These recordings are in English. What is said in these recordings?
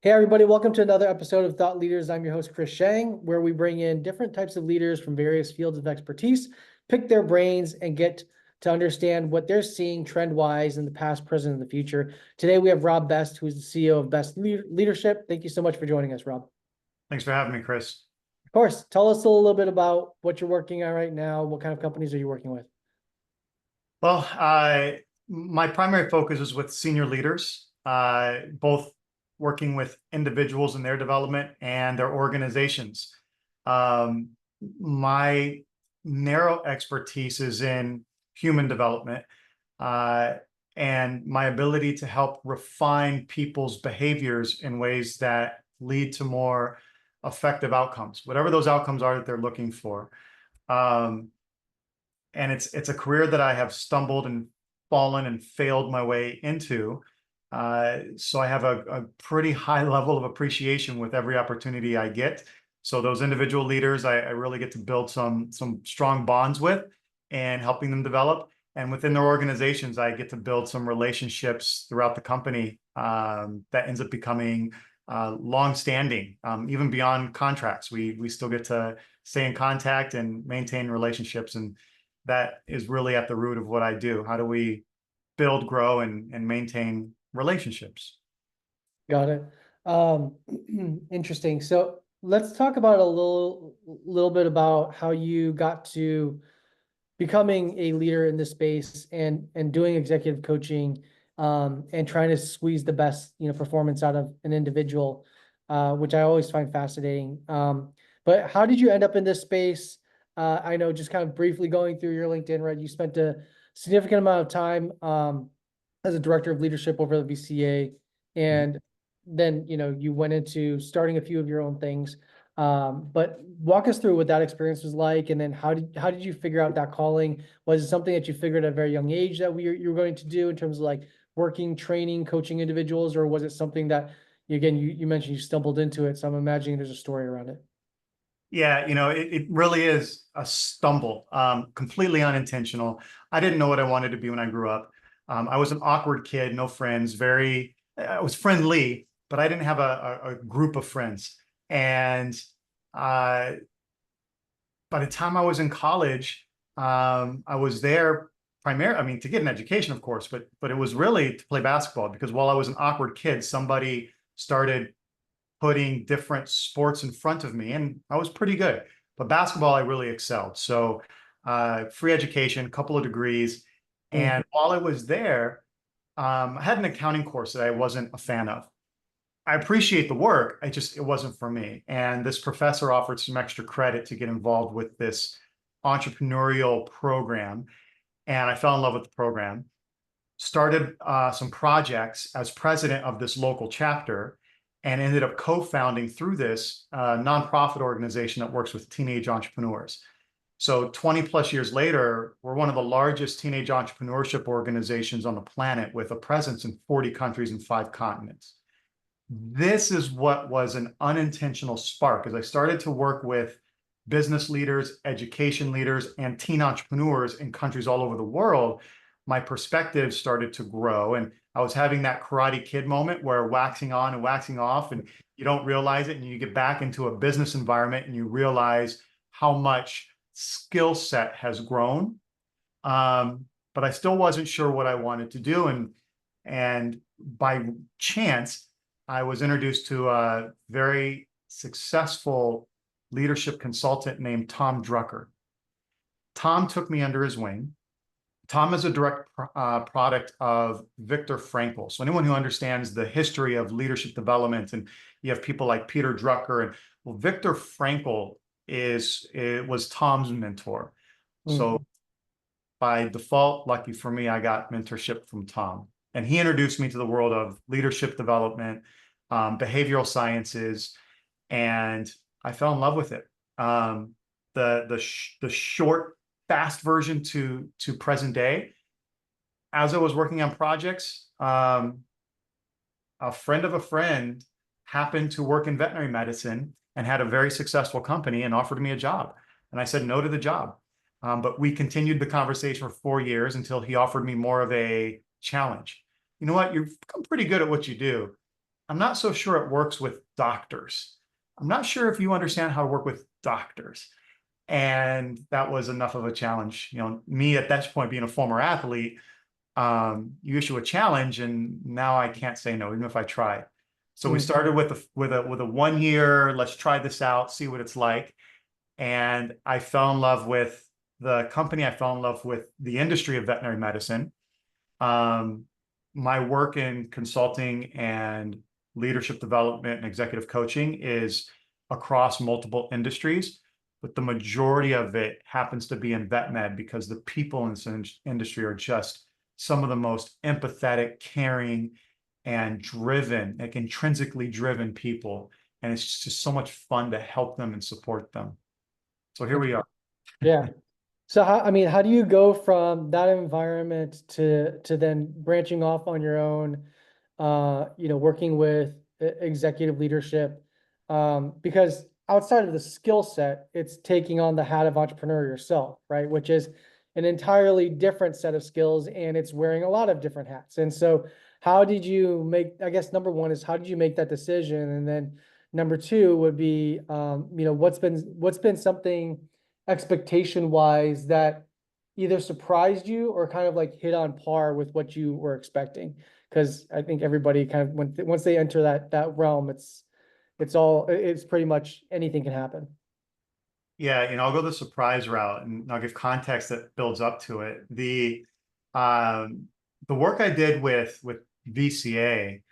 Hey, everybody, welcome to another episode of Thought Leaders. I'm your host, Chris Shang, where we bring in different types of leaders from various fields of expertise, pick their brains, and get to understand what they're seeing trend-wise in the past, present, and the future. Today, we have Rob Best, who's the CEO of Best Leadership. Thank you so much for joining us, Rob. Thanks for having me, Chris. Of course, tell us a little bit about what you're working on right now. What kind of companies are you working with? Well, my primary focus is with senior leaders, both working with individuals in their development and their organizations. My narrow expertise is in human development, and my ability to help refine people's behaviors in ways that lead to more effective outcomes, whatever those outcomes are that they're looking for. And it's a career that I have stumbled and fallen and failed my way into. So I have a pretty high level of appreciation with every opportunity I get. So those individual leaders, I really get to build some strong bonds with and helping them develop. And within their organizations, I get to build some relationships throughout the company that ends up becoming long-standing, even beyond contracts. We still get to stay in contact and maintain relationships, and that is really at the root of what I do. How do we build, grow, and maintain relationships? Got it. Interesting. So let's talk about a little bit about how you got to becoming a leader in this space and doing executive coaching, and trying to squeeze the best performance out of an individual, which I always find fascinating. But how did you end up in this space? I know, just kind of briefly going through your LinkedIn, right? You spent a significant amount of time as a director of leadership over the BCA, and then you went into starting a few of your own things. But walk us through what that experience was like, and then how did you figure out that calling? Was it something that you figured at a very young age that you were going to do in terms of like working, training, coaching individuals, or was it something that again you mentioned you stumbled into it? So I'm imagining there's a story around it. Yeah, it really is a stumble, completely unintentional. I didn't know what I wanted to be when I grew up. I was an awkward kid, no friends, I was friendly, but I didn't have a group of friends. And by the time I was in college, I was there primarily, I mean, to get an education, of course, but it was really to play basketball, because while I was an awkward kid, somebody started putting different sports in front of me, and I was pretty good. But basketball, I really excelled. So free education, a couple of degrees. And while I was there, I had an accounting course that I wasn't a fan of. I appreciate the work, it wasn't for me. And this professor offered some extra credit to get involved with this entrepreneurial program. And I fell in love with the program, started some projects as president of this local chapter, and ended up co-founding through this nonprofit organization that works with teenage entrepreneurs. So 20 plus years later, we're one of the largest teenage entrepreneurship organizations on the planet, with a presence in 40 countries and 5 continents. This is what was an unintentional spark. As I started to work with business leaders, education leaders, and teen entrepreneurs in countries all over the world, my perspective started to grow. And I was having that Karate Kid moment where waxing on and waxing off, and you don't realize it. And you get back into a business environment and you realize how much skill set has grown. But I still wasn't sure what I wanted to do. And by chance, I was introduced to a very successful leadership consultant named Tom Drucker. Tom took me under his wing. Tom is a direct product of Viktor Frankl. So anyone who understands the history of leadership development, and you have people like Peter Drucker, and well, Viktor Frankl was Tom's mentor. So by default, lucky for me, I got mentorship from Tom. And he introduced me to the world of leadership development, behavioral sciences, and I fell in love with it. The short, fast version to present day, as I was working on projects, a friend of a friend happened to work in veterinary medicine and had a very successful company and offered me a job. And I said no to the job. But we continued the conversation for 4 years until he offered me more of a challenge. You know what? You've become pretty good at what you do. I'm not so sure it works with doctors. I'm not sure if you understand how to work with doctors. And that was enough of a challenge. Me at that point being a former athlete, you issue a challenge, and now I can't say no, even if I try. So we Mm. started with a 1 year. Let's try this out, see what it's like. And I fell in love with the company. I fell in love with the industry of veterinary medicine. Um, my work in consulting and leadership development and executive coaching is across multiple industries, but the majority of it happens to be in vet med because the people in this industry are just some of the most empathetic, caring, and driven, like intrinsically driven people. And it's just so much fun to help them and support them. So here we are. Yeah. So I mean, how do you go from that environment to then branching off on your own, working with executive leadership? Because outside of the skill set, it's taking on the hat of entrepreneur yourself, right? Which is an entirely different set of skills, and it's wearing a lot of different hats. And so how did you make, I guess number one is how did you make that decision? And then number two would be, what's been something expectation wise that either surprised you or kind of like hit on par with what you were expecting? Because I think everybody kind of once they enter that realm, it's pretty much anything can happen. Yeah, I'll go the surprise route, and I'll give context that builds up to it. The work I did with VCA,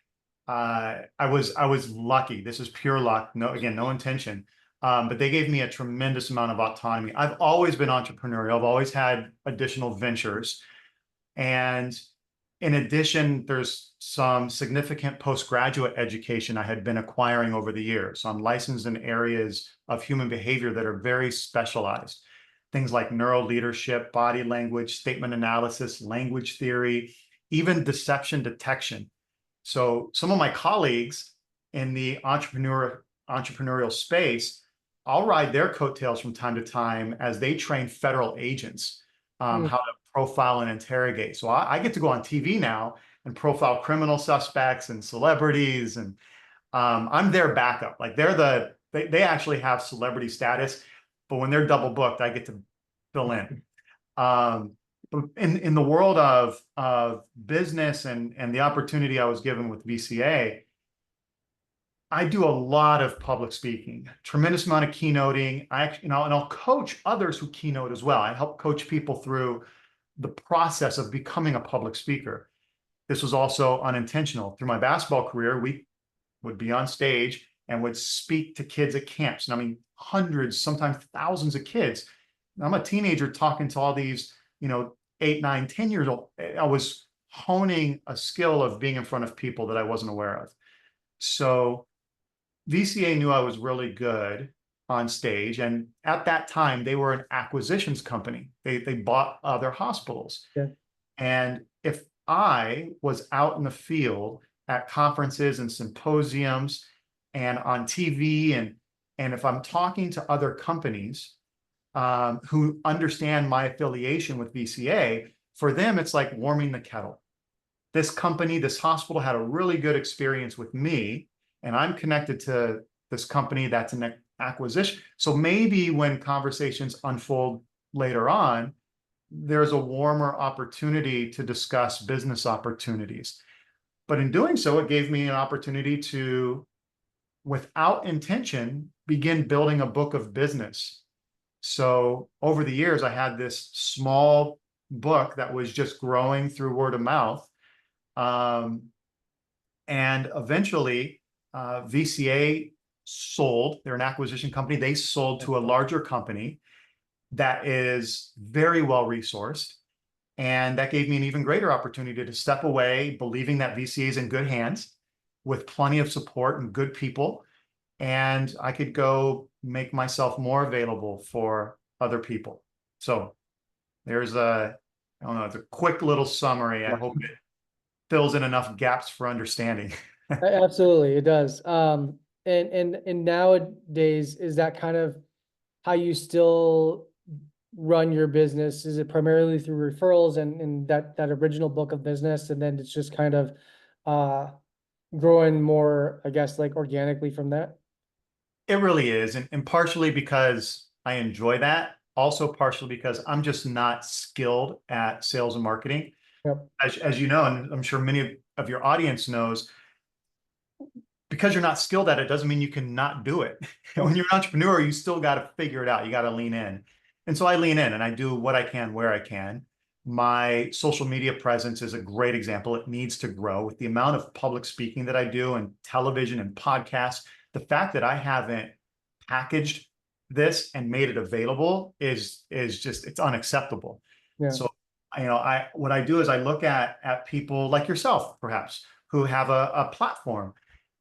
I was lucky. This is pure luck. No, again, no intention. But they gave me a tremendous amount of autonomy. I've always been entrepreneurial. I've always had additional ventures. And in addition, there's some significant postgraduate education I had been acquiring over the years. So I'm licensed in areas of human behavior that are very specialized. Things like NeuroLeadership, body language, statement analysis, language theory, even deception detection. So some of my colleagues in the entrepreneurial space, I'll ride their coattails from time to time as they train federal agents Mm. how to profile and interrogate. So I get to go on TV now and profile criminal suspects and celebrities, and I'm their backup. Like they actually have celebrity status, but when they're double booked, I get to fill in. But in the world of business and the opportunity I was given with VCA, I do a lot of public speaking, tremendous amount of keynoting. And I'll coach others who keynote as well. I help coach people through the process of becoming a public speaker. This was also unintentional. Through my basketball career, we would be on stage and would speak to kids at camps. And I mean, hundreds, sometimes thousands of kids. I'm a teenager talking to all these, 8, 9, 10 years old. I was honing a skill of being in front of people that I wasn't aware of. So VCA knew I was really good on stage. And at that time, they were an acquisitions company. They bought other hospitals. Yeah. And if I was out in the field at conferences and symposiums and on TV, and if I'm talking to other companies who understand my affiliation with VCA, for them, it's like warming the kettle. This company, this hospital had a really good experience with me, and I'm connected to this company that's an acquisition. So maybe when conversations unfold later on, there's a warmer opportunity to discuss business opportunities. But in doing so, it gave me an opportunity to, without intention, begin building a book of business. So over the years, I had this small book that was just growing through word of mouth. And eventually, VCA sold. They're an acquisition company. They sold to a larger company that is very well resourced. And that gave me an even greater opportunity to step away, believing that VCA is in good hands with plenty of support and good people. And I could go make myself more available for other people. So there's I don't know, it's a quick little summary. I hope it fills in enough gaps for understanding. Absolutely, it does. And nowadays, is that kind of how you still run your business? Is it primarily through referrals and that original book of business, and then it's just kind of growing more, I guess, like organically from that. It really is. And partially because I enjoy that, also partially because I'm just not skilled at sales and marketing. Yep. As you know, and I'm sure many of your audience knows, because you're not skilled at it doesn't mean you can not do it. And when Yep. you're an entrepreneur, you still got to figure it out. You got to lean in. And so I lean in and I do what I can where I can. My social media presence is a great example. It needs to grow with the amount of public speaking that I do and television and podcasts. The fact that I haven't packaged this and made it available is just it's unacceptable. Yeah. So I what I do is I look at people like yourself, perhaps, who have a platform,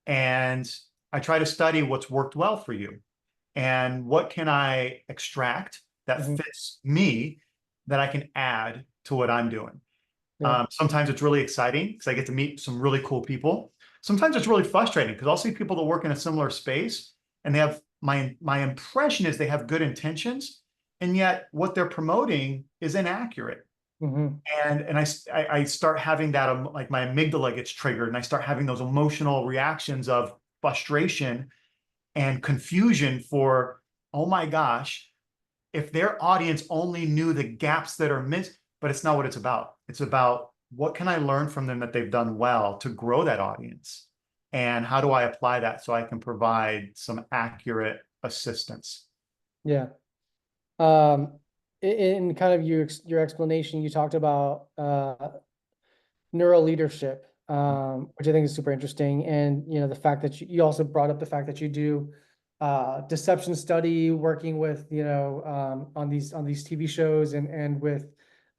and I try to study what's worked well for you and what can I extract that Hmm. fits me that I can add to what I'm doing. Yeah. Sometimes it's really exciting because I get to meet some really cool people. Sometimes it's really frustrating because I'll see people that work in a similar space and they have my impression is they have good intentions, and yet what they're promoting is inaccurate. Hmm. And I start having that like my amygdala gets triggered and I start having those emotional reactions of frustration and confusion for, oh my gosh, if their audience only knew the gaps that are missed. But it's not what it's about. It's about what can I learn from them that they've done well to grow that audience, and how do I apply that so I can provide some accurate assistance. Yeah. Um, in kind of your explanation, you talked about NeuroLeadership, which I think is super interesting. And the fact that you also brought up the fact that you do deception study, working with on these TV shows and with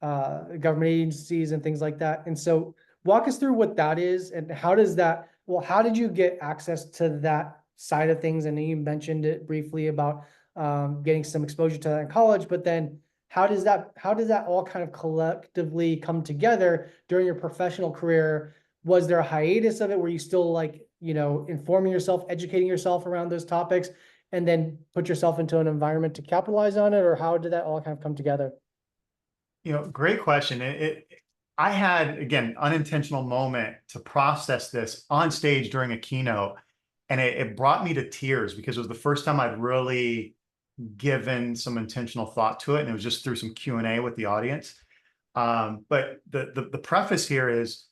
government agencies and things like that. And so, walk us through what that is and how does that. Well, how did you get access to that side of things? And you mentioned it briefly about getting some exposure to that in college, but then how does that all kind of collectively come together during your professional career? Was there a hiatus of it where you still like, informing yourself, educating yourself around those topics, and then put yourself into an environment to capitalize on it? Or how did that all kind of come together? Great question. I had, again, unintentional moment to process this on stage during a keynote, and it brought me to tears because it was the first time I'd really given some intentional thought to it, and it was just through some Q&A with the audience. But the preface here is,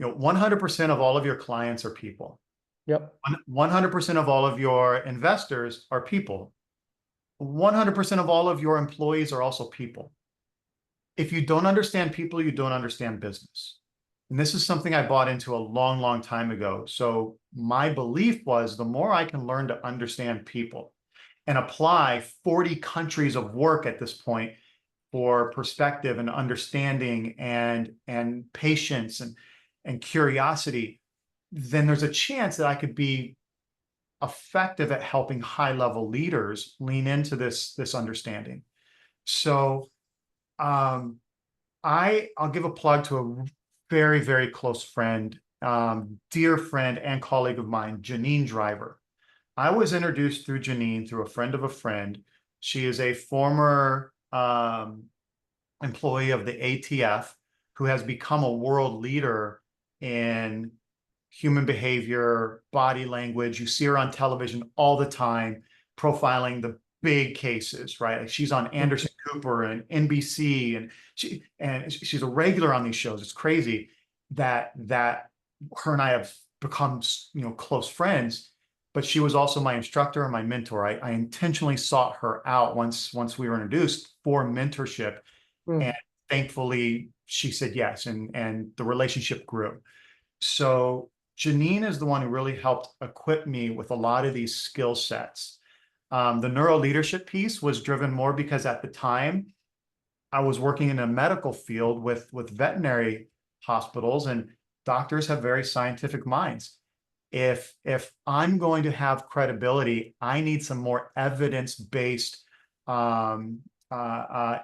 100% of all of your clients are people. Yep. 100% of all of your investors are people. 100% of all of your employees are also people. If you don't understand people, you don't understand business. And this is something I bought into a long, long time ago. So my belief was the more I can learn to understand people and apply 40 countries of work at this point for perspective and understanding and patience and curiosity, then there's a chance that I could be effective at helping high level leaders lean into this understanding. So um, I'll give a plug to a very, very close friend, dear friend and colleague of mine, Janine Driver. I was introduced through Janine through a friend of a friend. She is a former employee of the ATF who has become a world leader in human behavior, body language. You see her on television all the time, profiling the big cases, right? Like she's on Anderson Cooper and NBC, and she's a regular on these shows. It's crazy that her and I have become close friends. But she was also my instructor and my mentor. I intentionally sought her out once we were introduced for mentorship, and Mm. thankfully she said yes, and the relationship grew. So Janine is the one who really helped equip me with a lot of these skill sets. The neuro leadership piece was driven more because at the time I was working in a medical field with veterinary hospitals, and doctors have very scientific minds. If I'm going to have credibility, I need some more evidence-based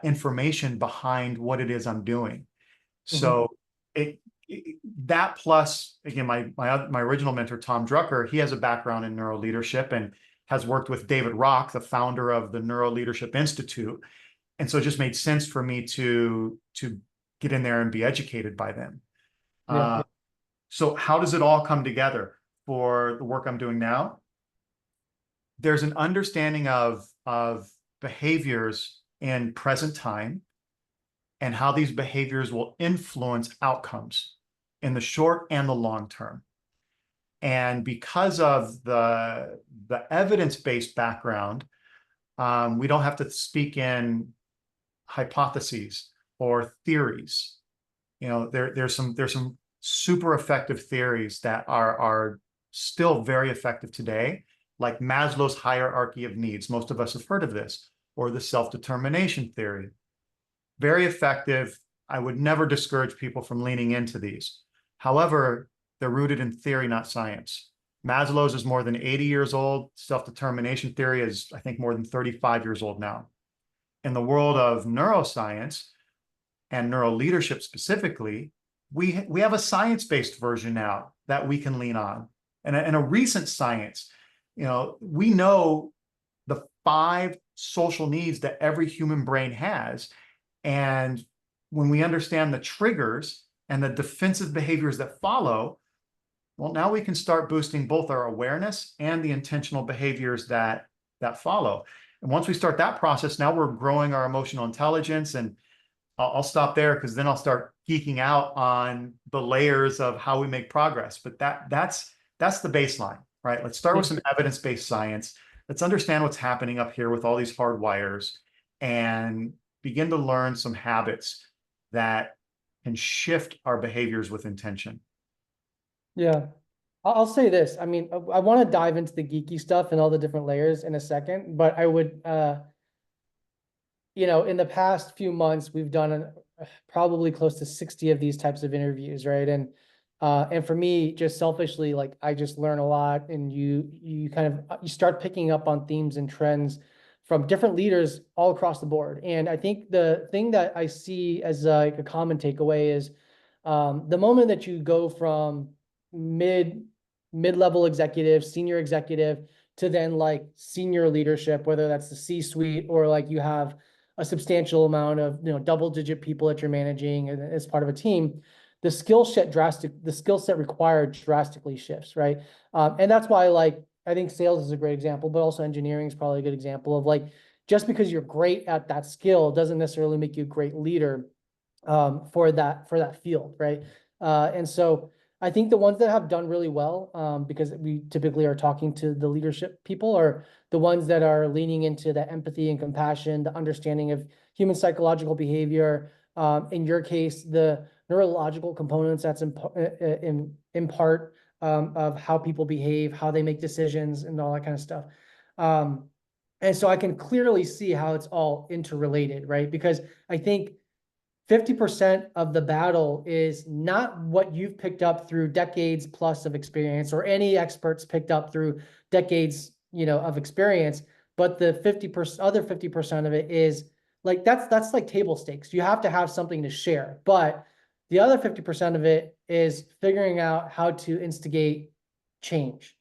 information behind what it is I'm doing. Mhm. So it, that plus again, my original mentor, Tom Drucker, he has a background in neuro leadership and has worked with David Rock, the founder of the Neuro Leadership Institute. And so it just made sense for me to get in there and be educated by them. Yeah. Uh, Yeah. So how does it all come together for the work I'm doing now? There's an understanding of behaviors in present time and how these behaviors will influence outcomes in the short and the long term. And because of the evidence-based background, we don't have to speak in hypotheses or theories. You know, there's some super effective theories that are still very effective today, like Maslow's hierarchy of needs. Most of us have heard of this, or the self-determination theory. Very effective. I would never discourage people from leaning into these. However, they're rooted in theory, not science. Maslow's is more than 80 years old. Self-determination theory is, I think, more than 35 years old now. In the world of neuroscience and neuroleadership specifically, we have a science-based version now that we can lean on. And a recent science, you know, we know the 5 social needs that every human brain has. And when we understand the triggers and the defensive behaviors that follow, well, now we can start boosting both our awareness and the intentional behaviors that follow. And once we start that process, now we're growing our emotional intelligence. And I'll stop there because then I'll start geeking out on the layers of how we make progress. But that's the baseline, right? Let's start with some evidence-based science. Let's understand what's happening up here with all these hard wires and begin to learn some habits that can shift our behaviors with intention. Yeah. I'll say this. I mean, I want to dive into the geeky stuff and all the different layers in a second, but I would, in the past few months, we've done probably close to 60 of these types of interviews, right? And for me, just selfishly, like I just learn a lot, and you kind of you start picking up on themes and trends from different leaders all across the board. And I think the thing that I see as like a common takeaway is the moment that you go from mid-level executive, senior executive, to then like senior leadership, whether that's the C-suite or like you have a substantial amount of double-digit people that you're managing as part of a team, the skill set required drastically shifts, right? And that's why like I think sales is a great example, but also engineering is probably a good example of like just because you're great at that skill doesn't necessarily make you a great leader for that field, right? And so I think the ones that have done really well, because we typically are talking to the leadership people, are the ones that are leaning into the empathy and compassion, the understanding of human psychological behavior. In your case, the neurological components that's in part of how people behave, how they make decisions, and all that kind of stuff. And so I can clearly see how it's all interrelated, right? Because I think 50% of the battle is not what you've picked up through decades plus of experience or any experts picked up through decades, of experience, but the 50% other 50% of it is like that's like table stakes. You have to have something to share, but the other 50% of it is figuring out how to instigate change.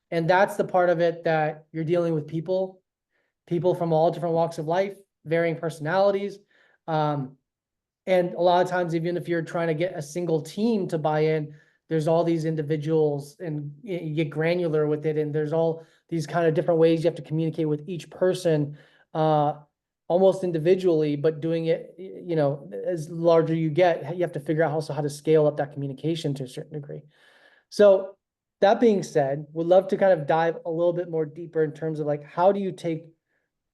And that's the part of it that you're dealing with people from all different walks of life, varying personalities. And a lot of times, even if you're trying to get a single team to buy in, there's all these individuals and you get granular with it. And there's all these kind of different ways you have to communicate with each person, almost individually, but doing it, as larger you get, you have to figure out also how to scale up that communication to a certain degree. So that being said, would love to kind of dive a little bit more deeper in terms of like, how do you take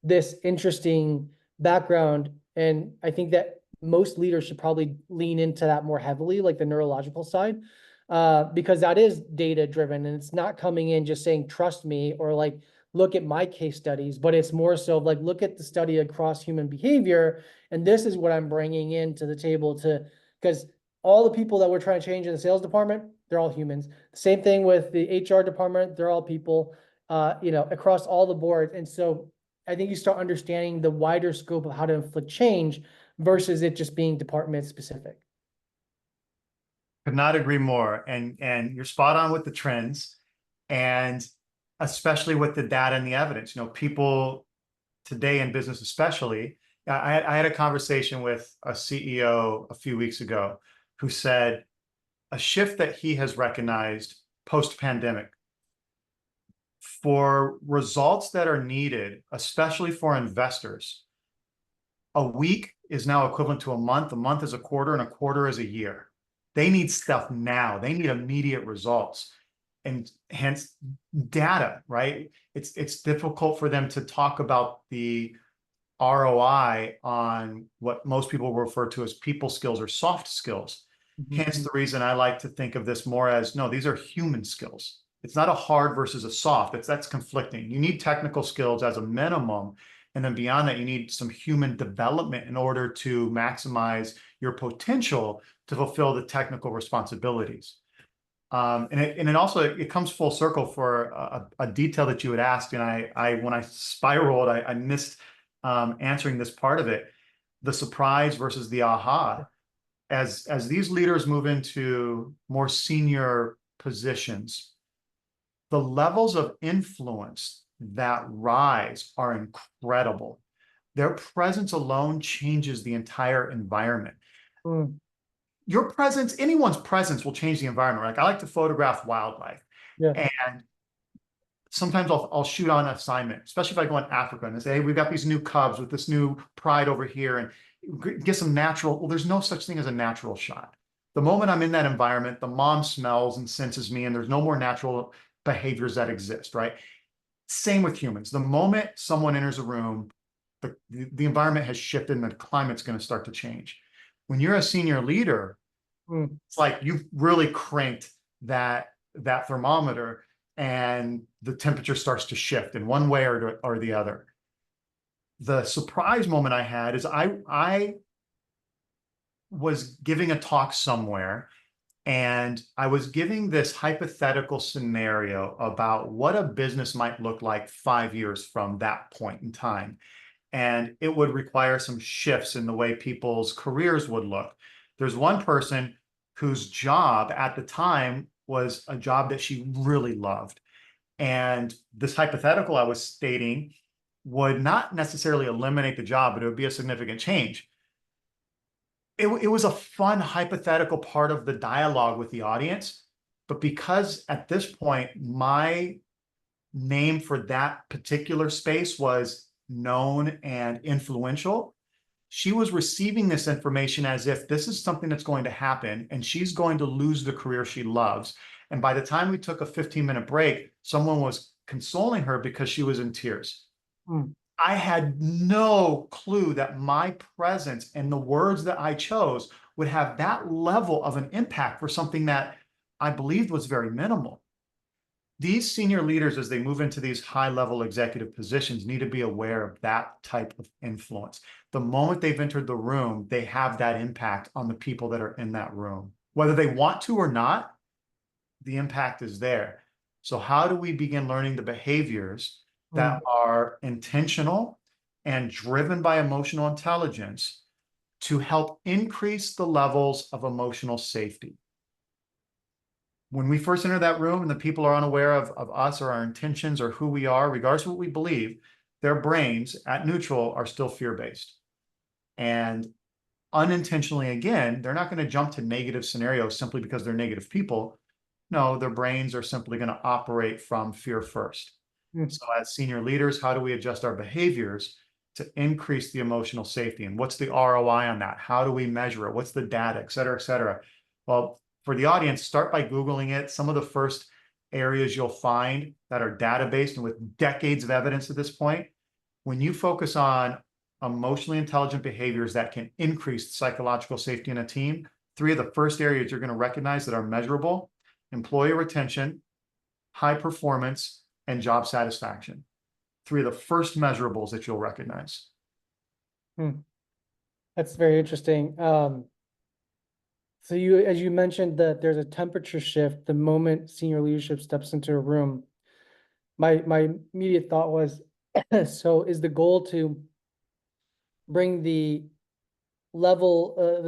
this interesting background? And I think that most leaders should probably lean into that more heavily, like the neurological side, because that is data driven and it's not coming in just saying, trust me, or like, look at my case studies, but it's more so like, look at the study across human behavior. And this is what I'm bringing into the table because all the people that we're trying to change in the sales department, they're all humans. Same thing with the HR department. They're all people, across all the boards. And so I think you start understanding the wider scope of how to inflict change versus it just being department specific. Could not agree more. And you're spot on with the trends, and especially with the data and the evidence. People today in business, especially, I had a conversation with a CEO a few weeks ago who said, a shift that he has recognized post-pandemic for results that are needed, especially for investors. A week is now equivalent to a month is a quarter, and a quarter is a year. They need stuff now. They need immediate results, and hence data, right? It's difficult for them to talk about the ROI on what most people refer to as people skills or soft skills. Hence the reason I like to think of this more as, no, these are human skills. It's not a hard versus a soft. That's conflicting. You need technical skills as a minimum. And then beyond that, you need some human development in order to maximize your potential to fulfill the technical responsibilities. And it also, it comes full circle for a detail that you had asked. And when I spiraled, I missed answering this part of it, the surprise versus the aha. As these leaders move into more senior positions, the levels of influence that rise are incredible. Their presence alone changes the entire environment. Mm. Your presence, anyone's presence will change the environment. Like I like to photograph wildlife. Yeah. And sometimes I'll shoot on assignment, especially if I go in Africa and they say, hey, we've got these new cubs with this new pride over here, and get some natural. Well, there's no such thing as a natural shot. The moment I'm in that environment, the mom smells and senses me, and there's no more natural behaviors that exist, right? Same with humans. The moment someone enters a room, the environment has shifted and the climate's going to start to change. When you're a senior leader, it's like you've really cranked that thermometer, and the temperature starts to shift in one way or the other. The surprise moment I had is I was giving a talk somewhere, and I was giving this hypothetical scenario about what a business might look like 5 years from that point in time. And it would require some shifts in the way people's careers would look. There's one person whose job at the time was a job that she really loved. And this hypothetical I was stating would not necessarily eliminate the job, but it would be a significant change. It was a fun hypothetical part of the dialogue with the audience. But because at this point, my name for that particular space was known and influential, she was receiving this information as if this is something that's going to happen and she's going to lose the career she loves. And by the time we took a 15-minute break, someone was consoling her because she was in tears. I had no clue that my presence and the words that I chose would have that level of an impact for something that I believed was very minimal. These senior leaders, as they move into these high-level executive positions, need to be aware of that type of influence. The moment they've entered the room, they have that impact on the people that are in that room. Whether they want to or not, the impact is there. So how do we begin learning the behaviors that are intentional and driven by emotional intelligence to help increase the levels of emotional safety? When we first enter that room and the people are unaware of us or our intentions or who we are, regardless of what we believe, their brains at neutral are still fear-based. And unintentionally, again, they're not going to jump to negative scenarios simply because they're negative people. No, their brains are simply going to operate from fear first. So as senior leaders, how do we adjust our behaviors to increase the emotional safety? And what's the ROI on that? How do we measure it? What's the data, et cetera, et cetera? Well, for the audience, start by Googling it. Some of the first areas you'll find that are data-based and with decades of evidence at this point, when you focus on emotionally intelligent behaviors that can increase psychological safety in a team, 3 of the first areas you're going to recognize that are measurable: employee retention, high performance, and job satisfaction. 3 of the first measurables that you'll recognize. That's very interesting. So as you mentioned that there's a temperature shift the moment senior leadership steps into a room. My immediate thought was, so is the goal to bring the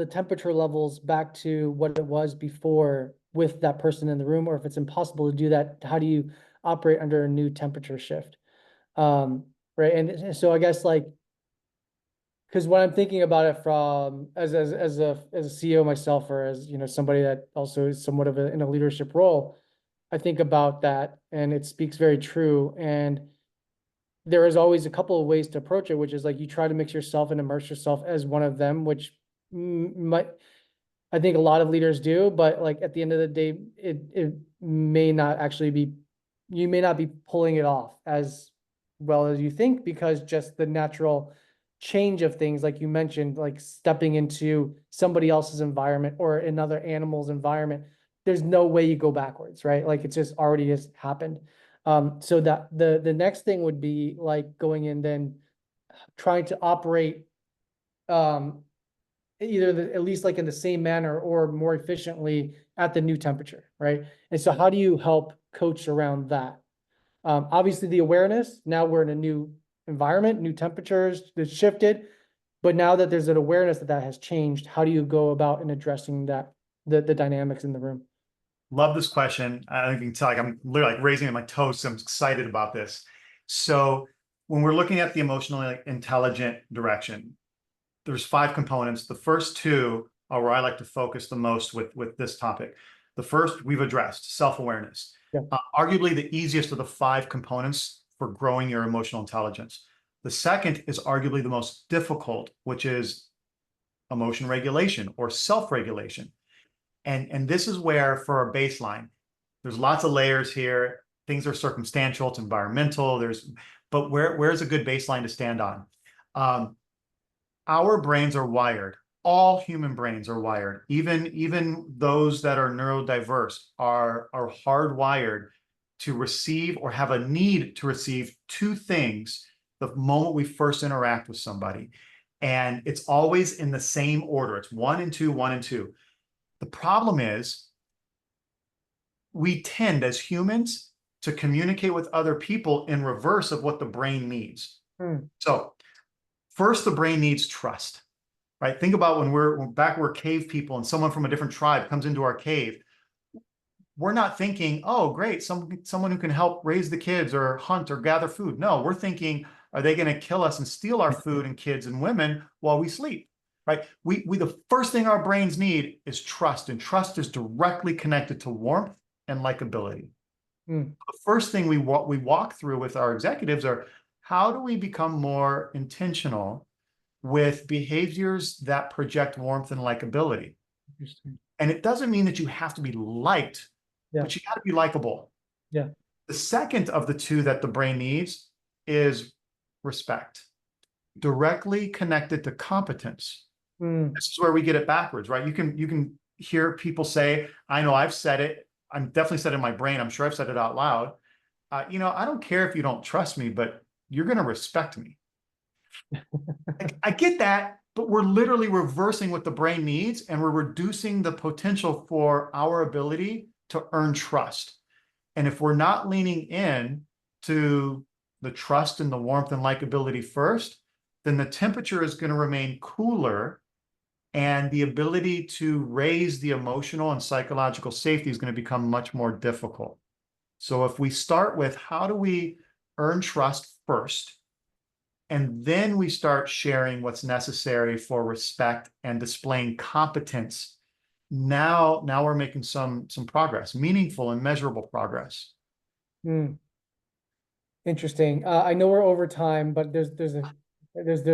temperature levels back to what it was before with that person in the room, or if it's impossible to do that, how do you operate under a new temperature shift? Right. And so I guess like because when I'm thinking about it from as a CEO myself, or as somebody that also is somewhat of in a leadership role, I think about that, and it speaks very true. And there is always a couple of ways to approach it, which is like you try to mix yourself and immerse yourself as one of them, which might, I think a lot of leaders do, but like at the end of the day, it may not actually be, you may not be pulling it off as well as you think, because just the natural change of things, like you mentioned, like stepping into somebody else's environment or another animal's environment, there's no way you go backwards, right? Like it just already has happened. So that the next thing would be like going in then trying to operate um either at least like in the same manner or more efficiently at the new temperature, right? And so how do you help coach around that? Obviously the awareness, now we're in a new environment, new temperatures that's shifted, but now that there's an awareness that that has changed, how do you go about in addressing that, the dynamics in the room? Love this question. I think you can tell, like, I'm literally like raising my toes. So I'm excited about this. So when we're looking at the emotionally intelligent direction, there's 5 components. The first 2 are where I like to focus the most with this topic. The first we've addressed, self-awareness. Yeah. Arguably the easiest of the 5 components for growing your emotional intelligence. The second is arguably the most difficult, which is emotion regulation or self-regulation. And this is where, for our baseline, there's lots of layers here. Things are circumstantial, it's environmental. But where's a good baseline to stand on? Our brains are wired. All human brains are wired. Even those that are neurodiverse are hardwired to receive or have a need to receive 2 things the moment we first interact with somebody. And it's always in the same order. It's 1 and 2, 1 and 2. The problem is we tend as humans to communicate with other people in reverse of what the brain needs. So first, the brain needs trust, right? Think about when we're back, we're cave people and someone from a different tribe comes into our cave. We're not thinking, oh, great, someone who can help raise the kids or hunt or gather food. No, we're thinking, are they going to kill us and steal our food and kids and women while we sleep? Right? We the first thing our brains need is trust, and trust is directly connected to warmth and likability. The first thing we walk through with our executives are, how do we become more intentional with behaviors that project warmth and likability? Interesting. And it doesn't mean that you have to be liked, Yeah. but you got to be likable. Yeah. The second of the 2 that the brain needs is respect, directly connected to competence. This is where we get it backwards, right? You can hear people say, I know I've said it. I'm definitely said it in my brain. I'm sure I've said it out loud. I don't care if you don't trust me, but you're going to respect me. I get that, but we're literally reversing what the brain needs, and we're reducing the potential for our ability to earn trust. And if we're not leaning in to the trust and the warmth and likability first, then the temperature is going to remain cooler, and the ability to raise the emotional and psychological safety is going to become much more difficult. So if we start with, how do we earn trust first, and then we start sharing what's necessary for respect and displaying competence, now we're making some progress, meaningful and measurable progress. Interesting. I know we're over time, but there's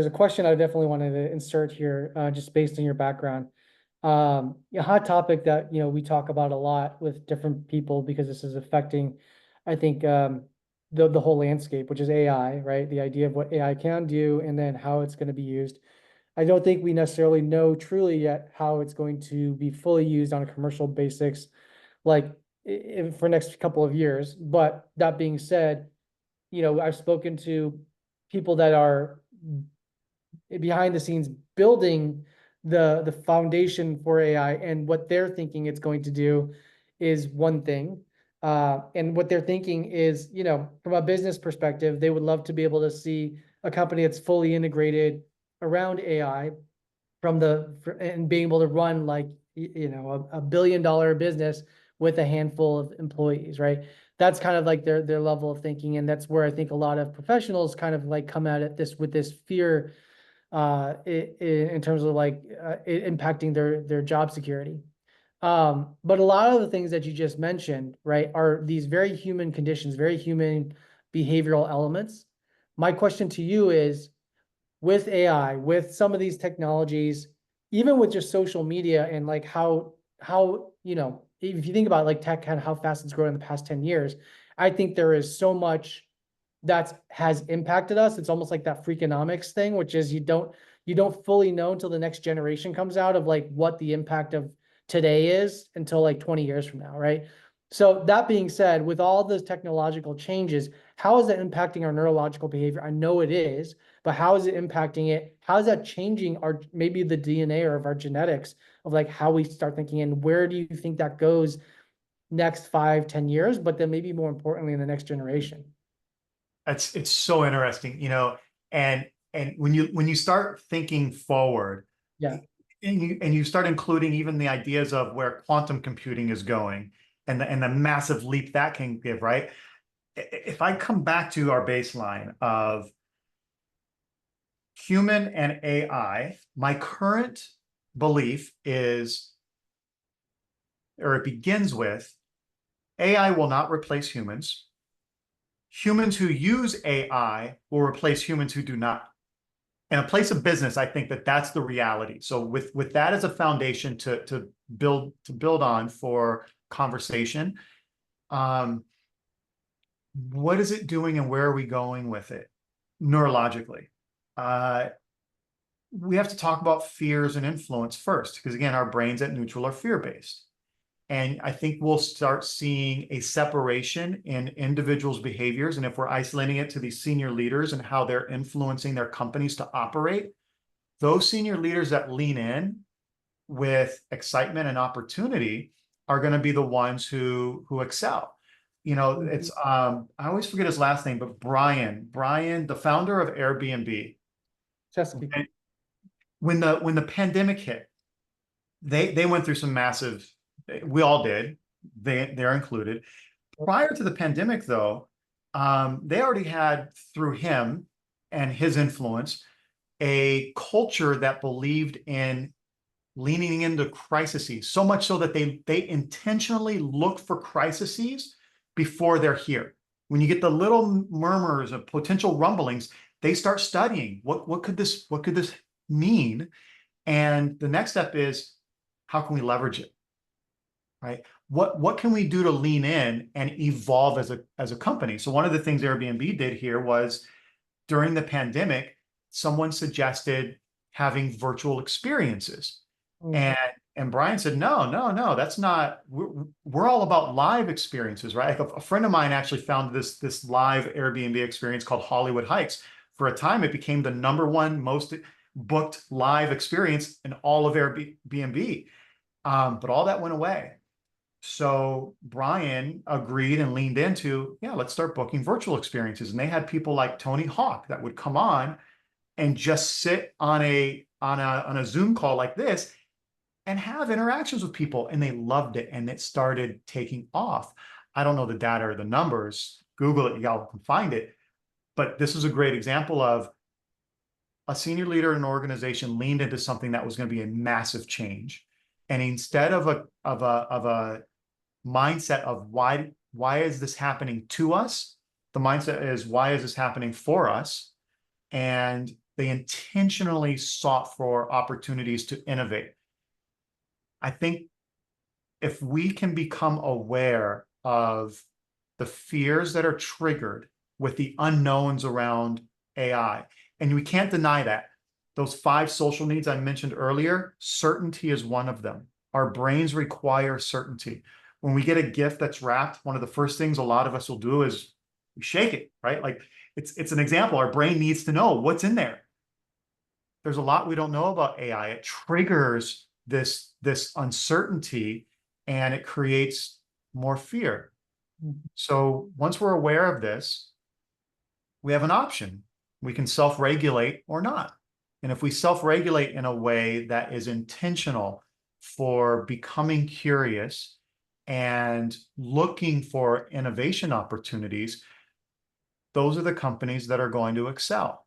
a question I definitely wanted to insert here, just based on your background. A hot topic that we talk about a lot with different people, because this is affecting, I think, the whole landscape, which is AI, right? The idea of what AI can do and then how it's going to be used. I don't think we necessarily know truly yet how it's going to be fully used on a commercial basis, like for next couple of years. But that being said, I've spoken to people that are behind the scenes building the foundation for AI, and what they're thinking it's going to do is one thing. And what they're thinking is, from a business perspective, they would love to be able to see a company that's fully integrated around AI and being able to run like, a $1 billion business with a handful of employees, right? That's kind of like their level of thinking. And that's where I think a lot of professionals kind of like come at it with this fear in terms of like impacting their job security. But a lot of the things that you just mentioned, right, are these very human conditions, very human behavioral elements. My question to you is, with AI, with some of these technologies, even with just social media and like how if you think about like tech and how fast it's grown in the past 10 years, I think there is so much that has impacted us. It's almost like that Freakonomics thing, which is you don't fully know until the next generation comes out of like what the impact of today is until like 20 years from now, right? So that being said, with all those technological changes, how is that impacting our neurological behavior? I know it is, but how is it impacting it? How is that changing our maybe the DNA or of our genetics of like how we start thinking, and where do you think that goes next 5, 10 years, but then maybe more importantly in the next generation? It's so interesting, and when you start thinking forward, Yeah. and you start including even the ideas of where quantum computing is going, and the massive leap that can give, right? If I come back to our baseline of human and AI, my current belief is, or it begins with, AI will not replace humans. Humans who use AI will replace humans who do not. In a place of business, I think that that's the reality. So with that as a foundation to build on for conversation, um, what is it doing and where are we going with it neurologically? Uh, we have to talk about fears and influence first, because again, our brains at neutral are fear-based. And I think we'll start seeing a separation in individuals' behaviors. And if we're isolating it to these senior leaders and how they're influencing their companies to operate, those senior leaders that lean in with excitement and opportunity are going to be the ones who excel. It's I always forget his last name, but Brian, the founder of Airbnb. Chesapeake. And when the pandemic hit, they went through some massive, we all did, they're included. Prior to the pandemic, though, they already had, through him and his influence, a culture that believed in leaning into crises, so much so that they intentionally look for crises before they're here. When you get the little murmurs of potential rumblings, they start studying what could this mean, and the next step is, how can we leverage it, right? What can we do to lean in and evolve as a company? So one of the things Airbnb did here was, during the pandemic, someone suggested having virtual experiences. Mm. And Brian said, no, that's not, we're all about live experiences, right? Like a friend of mine actually found this live Airbnb experience called Hollywood Hikes. For a time, it became the #1 most booked live experience in all of Airbnb. But all that went away. So Brian agreed and leaned into, yeah, let's start booking virtual experiences. And they had people like Tony Hawk that would come on and just sit on a Zoom call like this and have interactions with people. And they loved it. And it started taking off. I don't know the data or the numbers. Google it, y'all can find it. But this is a great example of a senior leader in an organization leaned into something that was going to be a massive change. And instead of a mindset of why is this happening to us, the mindset is, why is this happening for us? And they intentionally sought for opportunities to innovate. I think if we can become aware of the fears that are triggered with the unknowns around AI, and we can't deny that those 5 social needs I mentioned earlier, certainty is one of them. Our brains require certainty. When we get a gift that's wrapped, one of the first things a lot of us will do is we shake it, right? Like it's an example. Our brain needs to know what's in there. There's a lot we don't know about AI. It triggers this uncertainty, and it creates more fear. So once we're aware of this, we have an option. We can self-regulate or not. And if we self-regulate in a way that is intentional for becoming curious and looking for innovation opportunities, those are the companies that are going to excel.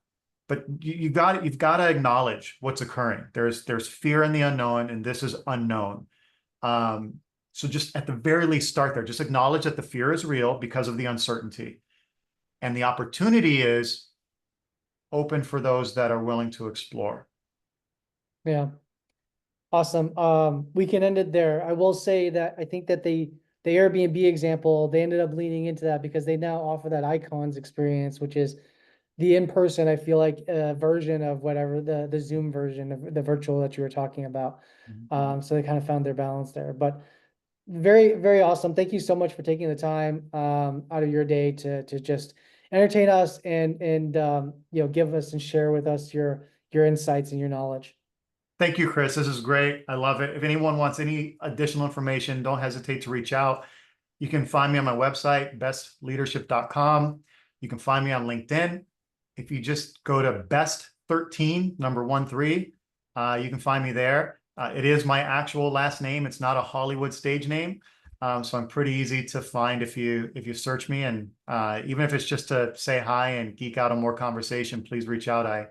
but you've got to acknowledge what's occurring. There's fear in the unknown, and this is unknown. So just at the very least, start there. Just acknowledge that the fear is real because of the uncertainty, and the opportunity is open for those that are willing to explore. Yeah. Awesome. We can end it there. I will say that I think that the Airbnb example, they ended up leaning into that because they now offer that icons experience, which is the in-person, I feel like, version of whatever the Zoom version of the virtual that you were talking about. So they kind of found their balance there. But very, very awesome. Thank you so much for taking the time out of your day to just entertain us and give us and share with us your insights and your knowledge. Thank you, Chris. This is great. I love it. If anyone wants any additional information, don't hesitate to reach out. You can find me on my website, bestleadership.com. You can find me on LinkedIn. If you just go to best13, number 13, you can find me there. It is my actual last name. It's not a Hollywood stage name. So I'm pretty easy to find if you search me. And even if it's just to say hi and geek out on more conversation, please reach out. I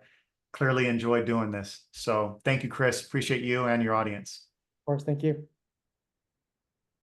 clearly enjoy doing this. So thank you, Chris. Appreciate you and your audience. Of course, thank you.